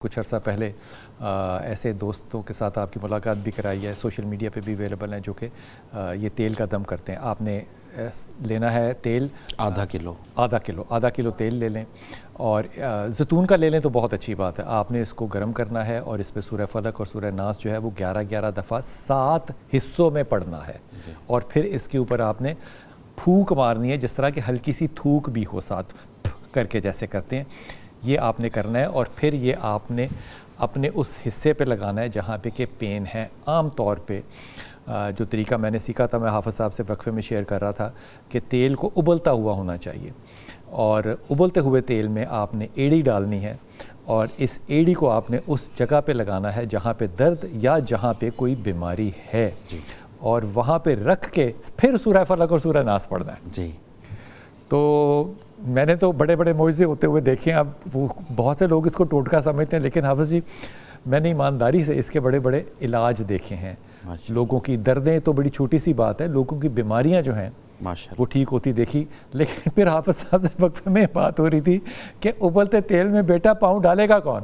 کچھ عرصہ پہلے ایسے دوستوں کے ساتھ آپ کی ملاقات بھی کرائی ہے، سوشل میڈیا پہ بھی اویلیبل ہیں، جو کہ یہ تیل کا دم کرتے ہیں۔ آپ نے لینا ہے تیل آدھا کلو تیل لے لیں، اور زیتون کا لے لیں تو بہت اچھی بات ہے۔ آپ نے اس کو گرم کرنا ہے اور اس پہ سورہ فلق اور سورہ ناس جو ہے وہ 11 دفعہ 7 حصوں میں پڑھنا ہے، اور پھر اس کے اوپر آپ نے پھونک مارنی ہے، جس طرح کہ ہلکی سی تھوک بھی ہو ساتھ کر کے جیسے کرتے ہیں، یہ آپ نے کرنا ہے۔ اور پھر یہ آپ نے اپنے اس حصے پہ لگانا ہے جہاں پہ کہ پین ہے۔ عام طور پہ جو طریقہ میں نے سیکھا تھا، میں حافظ صاحب سے وقفے میں شیئر کر رہا تھا کہ تیل کو ابلتا ہوا ہونا چاہیے، اور ابلتے ہوئے تیل میں آپ نے ایڑی ڈالنی ہے، اور اس ایڑی کو آپ نے اس جگہ پہ لگانا ہے جہاں پہ درد یا جہاں پہ کوئی بیماری ہے، اور وہاں پہ رکھ کے پھر سورہ فلق اور سورہ ناس پڑھنا ہے۔ تو میں نے تو بڑے بڑے معجزے ہوتے ہوئے دیکھے ہیں، اب وہ بہت سے لوگ اس کو ٹوٹکا سمجھتے ہیں، لیکن حافظ جی میں نے ایمانداری سے اس کے بڑے بڑے علاج دیکھے ہیں۔ لوگوں کی دردیں تو بڑی چھوٹی سی بات ہے، لوگوں کی بیماریاں جو ہیں وہ ٹھیک ہوتی دیکھی۔ لیکن پھر حافظ صاحب سے وقفے میں بات ہو رہی تھی کہ ابلتے تیل میں بیٹا پاؤں ڈالے گا کون؟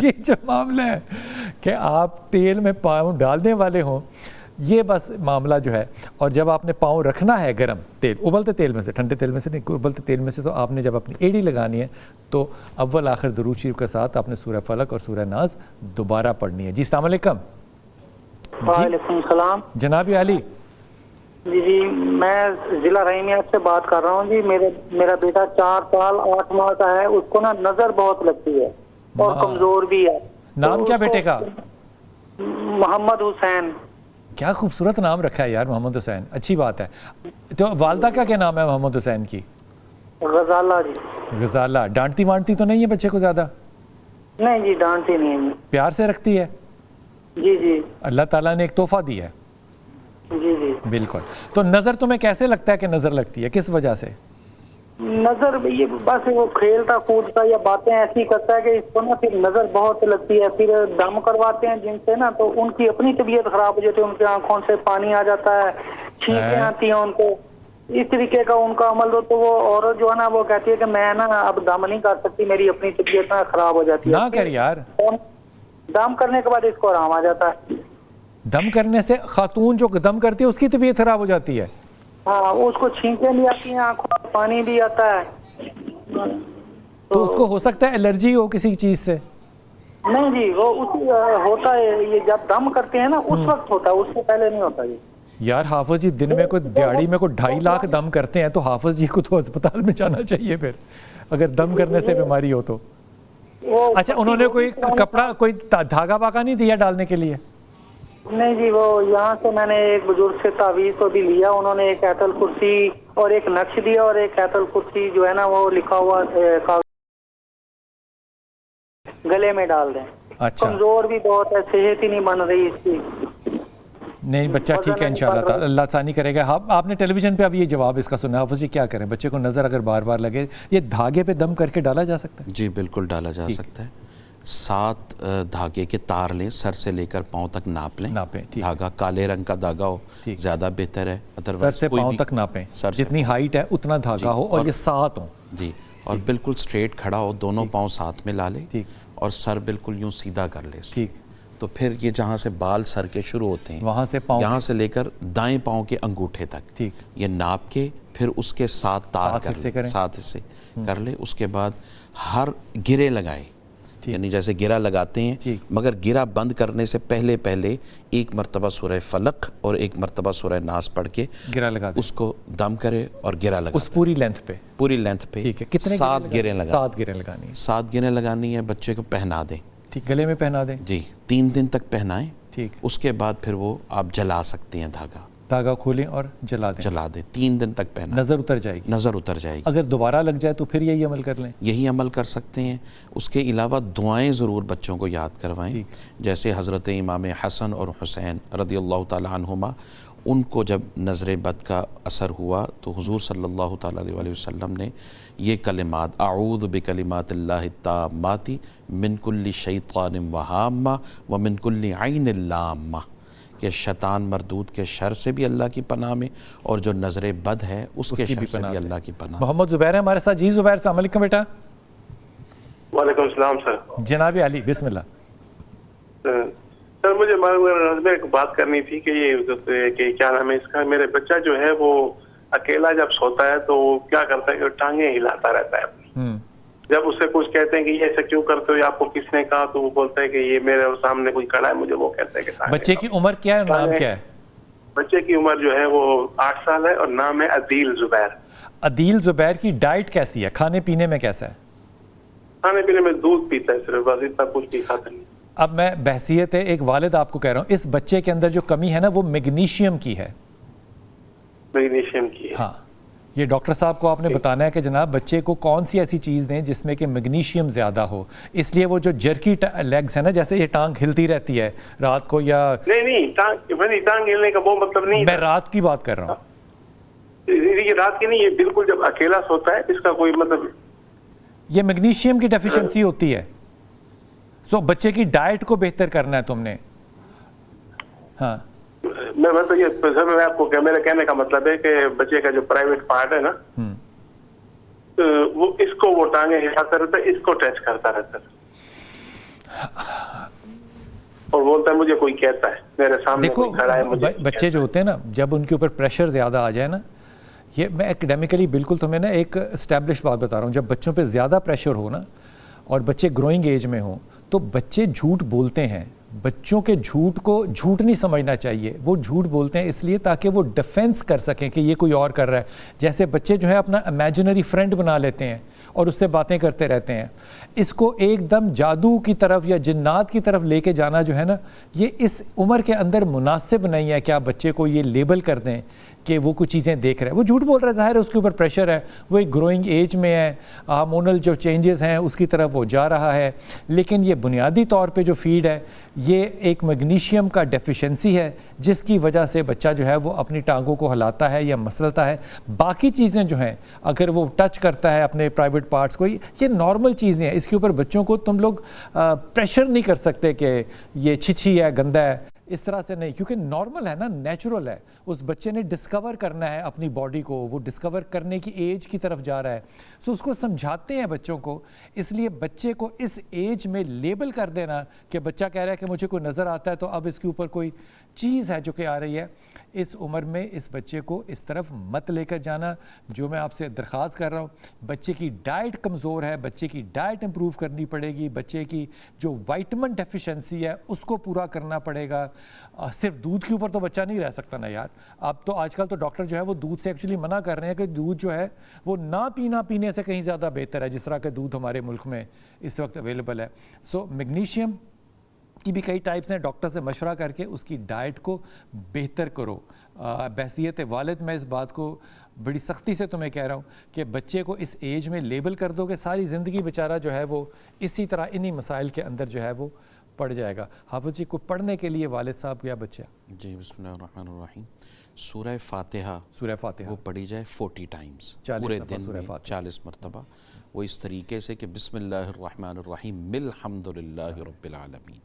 یہ جو معاملہ ہے کہ آپ تیل میں پاؤں ڈالنے والے ہوں، یہ بس معاملہ جو ہے۔ اور جب آپ نے پاؤں رکھنا ہے گرم تیل، ابلتے تیل میں سے، ٹھنڈے تیل میں سے نہیں، ابلتے تیل میں سے، تو آپ نے جب اپنی ایڑی لگانی ہے تو اول آخر درود شریف کے ساتھ آپ نے سورہ فلق اور سورہ ناز دوبارہ پڑھنی ہے۔ جی السلام علیکم۔ وعلیکم السلام جناب علی۔ جی میں ضلع رحیمیات سے بات کر رہا ہوں جی۔ میرا بیٹا 4 سال 8 ماہ کا ہے، اس کو نا نظر بہت لگتی ہے اور کمزور بھی ہے۔ نام کیا بیٹے کا؟ محمد حسین۔ کیا خوبصورت نام رکھا ہے یار، محمد حسین، اچھی بات ہے۔ تو والدہ کا کیا نام ہے محمد حسین کی؟ غزالہ جی۔ غزالہ۔ ڈانٹتی وانٹتی تو نہیں ہے بچے کو زیادہ؟ نہیں جی، ڈانٹتی نہیں ہے۔ پیار سے رکھتی ہے؟ جی جی۔ اللہ تعالیٰ نے ایک تحفہ دیا ہے۔ جی جی بالکل۔ تو نظر تمہیں کیسے لگتا ہے کہ نظر لگتی ہے، کس وجہ سے؟ نظر یہ بس وہ کھیلتا کودتا یا باتیں ایسی کرتا ہے کہ اس کو نا پھر نظر بہت لگتی ہے۔ پھر دم کرواتے ہیں جن سے نا، تو ان کی اپنی طبیعت خراب ہو جاتی ہے، ان کی آنکھوں سے پانی آ جاتا ہے، چھینکیں آتی ہیں ان کو، اس طریقے کا ان کا عمل ہو۔ تو وہ عورت جو ہے نا وہ کہتی ہے کہ میں نا اب دم نہیں کر سکتی، میری اپنی طبیعت نا خراب ہو جاتی ہے۔ نہ کر یار۔ دم کرنے کے بعد اس کو آرام آ جاتا ہے۔ دم کرنے سے خاتون جو دم کرتی ہے اس کی طبیعت خراب ہو جاتی ہے؟ ہاں، اس کو چھینکیں بھی آتی ہیں، آنکھوں میں پانی بھی آتا ہے۔ تو اس کو ہو سکتا ہے الرجی ہو کسی چیز سے؟ نہیں جی، وہ ہوتا ہے، یہ جب دم کرتے ہیں نا اس وقت ہوتا ہے، اس سے پہلے نہیں ہوتا جی۔ یار حافظ جی دن میں کوئی دیہڑی میں کوئی 2.5 لاکھ دم کرتے ہیں، تو حافظ جی کو تو ہسپتال میں جانا چاہیے پھر، اگر دم کرنے سے بیماری ہو تو۔ اچھا، انہوں نے کوئی کپڑا، کوئی دھاگا واگا نہیں دیا ڈالنے کے لیے؟ نہیں جی، وہ یہاں سے میں نے ایک بزرگ سے تعویذ تو بھی لیا، انہوں نے ایک آیت الکرسی اور ایک نقش دیا، اور ایک آیت الکرسی جو ہے نا وہ لکھا ہوا گلے میں ڈال دیں۔ اچھا، کمزور بھی بہت ہے، صحت ہی نہیں بن رہی اس کی۔ نہیں بچہ ٹھیک ہے انشاءاللہ تعالی، اللہ ثانی کرے گا۔ آپ نے ٹیلی ویژن پہ اب یہ جواب اس کا سنا، حافظ جی کیا کریں؟ بچے کو نظر اگر بار بار لگے، یہ دھاگے پہ دم کر کے ڈالا جا سکتا ہے؟ جی بالکل ڈالا جا سکتا ہے۔ 7 دھاگے کے تار لیں، سر سے لے کر پاؤں تک ناپ لیں۔ دھاگا کالے رنگ کا دھاگا ہو زیادہ بہتر ہے، سر سے پاؤں تک ناپیں، جتنی ہائٹ ہے اتنا دھاگا ہو، اور یہ 7 ہوں جی، اور بالکل سٹریٹ کھڑا ہو، دونوں پاؤں ساتھ میں لا لے، اور سر بالکل یوں سیدھا کر لے۔ ٹھیک، تو پھر یہ جہاں سے بال سر کے شروع ہوتے ہیں، وہاں سے پاؤں، یہاں سے لے کر دائیں پاؤں کے انگوٹھے تک، یہ ناپ کے پھر اس کے 7 تار کر لیں، 7 حصے کر لے۔ اس کے بعد ہر گرے لگائے، یعنی جیسے گرہ لگاتے ہیں، مگر گرہ بند کرنے سے پہلے ایک مرتبہ سورہ فلق اور ایک مرتبہ سورہ ناس پڑھ کے گرہ لگا دیں، اس کو دم کرے اور گرہ لگا اس پوری لینتھ پہ، پوری لینتھ پہ 7 گرے لگا، 7 گرے لگانی ہے، 7 گرے لگانی ہے۔ بچے کو پہنا دیں، ٹھیک، گلے میں پہنا دیں جی، 3 دن تک پہنائیں۔ ٹھیک، اس کے بعد پھر وہ آپ جلا سکتے ہیں، دھاگا کھولیں اور جلا دیں، 3 دن تک پہنا، نظر اتر جائے گی، نظر اتر جائے گی۔ اگر دوبارہ لگ جائے تو پھر یہی عمل کر لیں، یہی عمل کر سکتے ہیں۔ اس کے علاوہ دعائیں ضرور بچوں کو یاد کروائیں، جیسے حضرت امام حسن اور حسین رضی اللہ تعالی عنہما، ان کو جب نظر بد کا اثر ہوا تو حضور صلی اللہ تعالی علیہ وسلم نے یہ کلمات، اعوذ بکلمات اللہ التامات من کل شیطان وہامہ ومن کل عین لامہ، کہ شیطان مردود کے شر سے بھی اللہ کی پناہ میں، اور جو نظر بد ہے اس کے شر سے بھی اللہ کی پناہ۔ محمد زبیر ہے ہمارے ساتھ۔ جی زبیر، السلام علیکم بیٹا۔ वालेकुम अस्सलाम सर। जनाब अली बिस्मिल्लाह। सर मुझे में एक बात करनी थी कि ये कि क्या नाम है इसका, मेरे बच्चा जो है वो अकेला जब सोता है तो क्या करता है कि टांगे हिलाता रहता है। जब उससे कुछ कहते हैं कि ये ऐसा क्यों करते हो, आपको किसने कहा, तो वो बोलता है कि ये मेरे सामने कोई खड़ा है, मुझे वो कहता है कि बच्चे की उम्र क्या है, नाम क्या है? बच्चे की उम्र जो है वो 8 साल है और नाम है अदील जुबैर। अदील जुबैर की डाइट कैसी है, खाने पीने में कैसा है? खाने पीने में दूध पीता है सिर्फ, बस इतना कुछ भी खाता नहीं। अब मैं बहसियत है एक वालिद आपको कह रहा हूँ, इस बच्चे के अंदर जो कमी है ना वो मैग्नीशियम की है। मैग्नीशियम की है? हाँ, ये डॉक्टर साहब को आपने बताना है कि जनाब बच्चे को कौन सी ऐसी चीज़ दें जिसमें कि मैग्नीशियम ज़्यादा हो। इसलिए वो जो जर्की लेग्स है ना, जैसे ये टांग हिलती रहती है रात को, या नहीं टांग हिलने का वो मतलब नहीं, मैं रात की बात कर रहा हूँ। ये रात की नहीं, ये बिल्कुल जब अकेला सोता है, इसका कोई मतलब, ये मैग्नीशियम की डेफिशिएंसी होती है। सो बच्चे की डाइट को बेहतर करना है तुमने। हाँ, मैं तो ये मैं आपको मेरे कहने का मतलब है कि बच्चे का जो प्राइवेट पार्ट है ना, वो इसको वो टांगे हिलाता रहता है, इसको टच करता रहता है और बोलता है मुझे कोई कहता है, मेरे सामने देखो कोई खड़ा है, मुझे बच्चे जो होते हैं ना, जब उनके ऊपर प्रेशर ज़्यादा आ जाए ना, ये मैं एकेडमिकली बिल्कुल तुम्हें ना एक एस्टैब्लिश बात बता रहा हूँ, जब बच्चों पे ज़्यादा प्रेशर हो ना और बच्चे ग्रोइंग एज में हो तो बच्चे झूठ बोलते हैं। बच्चों के झूठ को झूठ नहीं समझना चाहिए, वो झूठ बोलते हैं इसलिए ताकि वो डिफेंस कर सकें कि ये कोई और कर रहा है। जैसे बच्चे जो है अपना इमेजिनरी फ्रेंड बना लेते हैं और उससे बातें करते रहते हैं। इसको एकदम जादू की तरफ या जिन्नात की तरफ लेके जाना जो है ना, ये इस उम्र के अंदर मुनासिब नहीं है कि आप बच्चे को ये लेबल कर दें कि वो कुछ चीज़ें देख रहा है। वो झूठ बोल रहा है, ज़ाहिर है उसके ऊपर प्रेशर है, वो एक ग्रोइंग एज में है, हार्मोनल जो चेंजेस हैं उसकी तरफ वो जा रहा है। लेकिन ये बुनियादी तौर पे जो फीड है ये एक मैग्नीशियम का डेफिशिएंसी है, जिसकी वजह से बच्चा जो है वो अपनी टांगों को हिलाता है या मसलता है। बाकी चीज़ें जो हैं अगर वो टच करता है अपने प्राइवेट पार्ट्स को, ये नॉर्मल चीज़ें हैं। इसके ऊपर बच्चों को तुम लोग प्रेशर नहीं कर सकते कि ये छिछी है, गंदा है, इस तरह से नहीं, क्योंकि नॉर्मल है ना, नेचुरल है। उस बच्चे ने डिस्कवर करना है अपनी बॉडी को, वो डिस्कवर करने की एज की तरफ जा रहा है। सो उसको समझाते हैं बच्चों को। इसलिए बच्चे को इस एज में लेबल कर देना कि बच्चा कह रहा है कि मुझे कोई नज़र आता है तो अब इसके ऊपर कोई चीज़ है जो कि आ रही है, इस उम्र में इस बच्चे को इस तरफ मत लेकर जाना। जो मैं आपसे दरख्वास्त कर रहा हूँ, बच्चे की डाइट कमज़ोर है, बच्चे की डाइट इम्प्रूव करनी पड़ेगी, बच्चे की जो विटामिन डेफिशिएंसी है उसको पूरा करना पड़ेगा। सिर्फ दूध के ऊपर तो बच्चा नहीं रह सकता ना यार। अब तो आजकल तो डॉक्टर जो है वो दूध से एक्चुअली मना कर रहे हैं कि दूध जो है वो ना पीने से कहीं ज़्यादा बेहतर है, जिस तरह का दूध हमारे मुल्क में इस वक्त अवेलेबल है। सो मैग्नीशियम की भी कई टाइप्स हैं, डॉक्टर से मशवरा करके उसकी डाइट को बेहतर करो। बहसियत वालिद मैं इस बात को बड़ी सख्ती से तुम्हें कह रहा हूँ कि बच्चे को इस एज में लेबल कर दो कि सारी ज़िंदगी बेचारा जो है वो इसी तरह इन्हीं मसाइल के अंदर जो है वो पढ़ जाएगा। हाफिज़ जी को पढ़ने के लिए वालिद साहब या बच्चा जी बिस्मिल्लाहिर्रहमानिर्रहीम, सूरह फातिहा वो पढ़ी जाए 40 टाइम्स पूरे दिन में, 40 मरतबा। वो इस तरीके से कि बिस्मिल्लाहिर्रहमानिर्रहीम मिल्हम्दुलिल्लाहि रब्बिल आलमीन,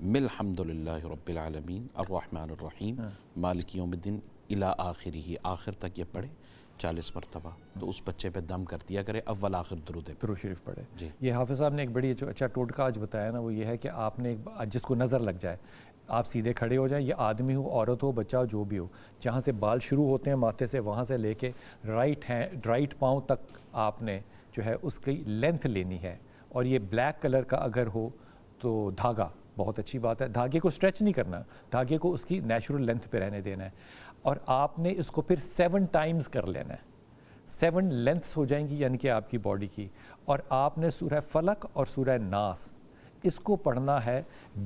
मिल्हम्दुलिल्लाहि रब्बिल आलमीन अर्रहमानिर्रहीम मालिक यौमिद्दीन इला आखिरिही, आखिर तक ये पढ़े 40 मरतबा। तो उस बच्चे पे दम कर दिया करे, अव्वल आखिर दुरूद शरीफ पढ़े जी। ये हाफिज़ साहब ने एक बड़ी जो अच्छा टोटका आज बताया ना, वो ये है कि आपने जिसको नज़र लग जाए आप सीधे खड़े हो जाएं, ये आदमी हो, औरत हो, बच्चा हो, जो भी हो, जहाँ से बाल शुरू होते हैं माथे से, वहाँ से लेके राइट पाँव तक आपने जो है उसकी लेंथ लेनी है। और ये ब्लैक कलर का अगर हो तो धागा बहुत अच्छी बात है, धागे को स्ट्रेच नहीं करना, धागे को उसकी नेचुरल लेंथ पे रहने देना है। और आपने इसको फिर 7 टाइम्स कर लेना है, 7 लेंथ्स हो जाएंगी यानी कि आपकी बॉडी की। और आपने सूरह फलक और सूरह नास इसको पढ़ना है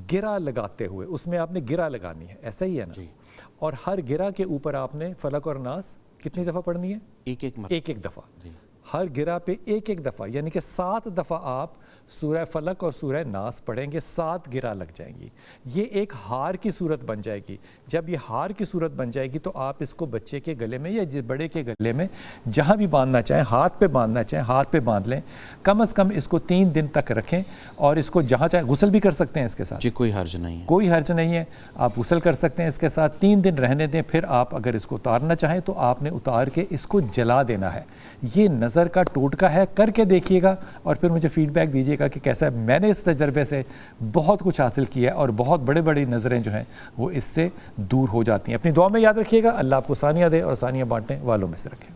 गिरा लगाते हुए, उसमें आपने गिरा लगानी है, ऐसा ही है ना जी। और हर गिरा के ऊपर आपने फलक और नास कितनी दफ़ा पढ़नी है? एक दफ़ा। हर गिरा पे एक दफ़ा, यानी कि 7 दफ़ा आप सूरह फलक और सूरह नास पढ़ेंगे, 7 गिरा लग जाएंगी। ये एक हार की सूरत बन जाएगी। जब ये हार की सूरत बन जाएगी तो आप इसको बच्चे के गले में या बड़े के गले में जहाँ भी बांधना चाहें, हाथ पे बांधना चाहें हाथ पे बांध लें। कम से कम इसको 3 दिन तक रखें और इसको जहाँ चाहे गुस्ल भी कर सकते हैं इसके साथ जी, कोई हर्ज नहीं है, कोई हर्ज नहीं है, आप गुस्ल कर सकते हैं इसके साथ। 3 दिन रहने दें, फिर आप अगर इसको उतारना चाहें तो आपने उतार के इसको जला देना है। ये नज़र का टोटका है, करके देखिएगा और फिर मुझे फीडबैक दीजिए بتائیے گا کہ کیسا ہے. میں نے اس تجربے سے بہت کچھ حاصل کیا ہے اور بہت بڑے بڑی نظریں جو ہیں وہ اس سے دور ہو جاتی ہیں. اپنی دعا میں یاد رکھیے گا. اللہ آپ کو ثانیہ دے اور ثانیہ بانٹنے والوں میں سے رکھے.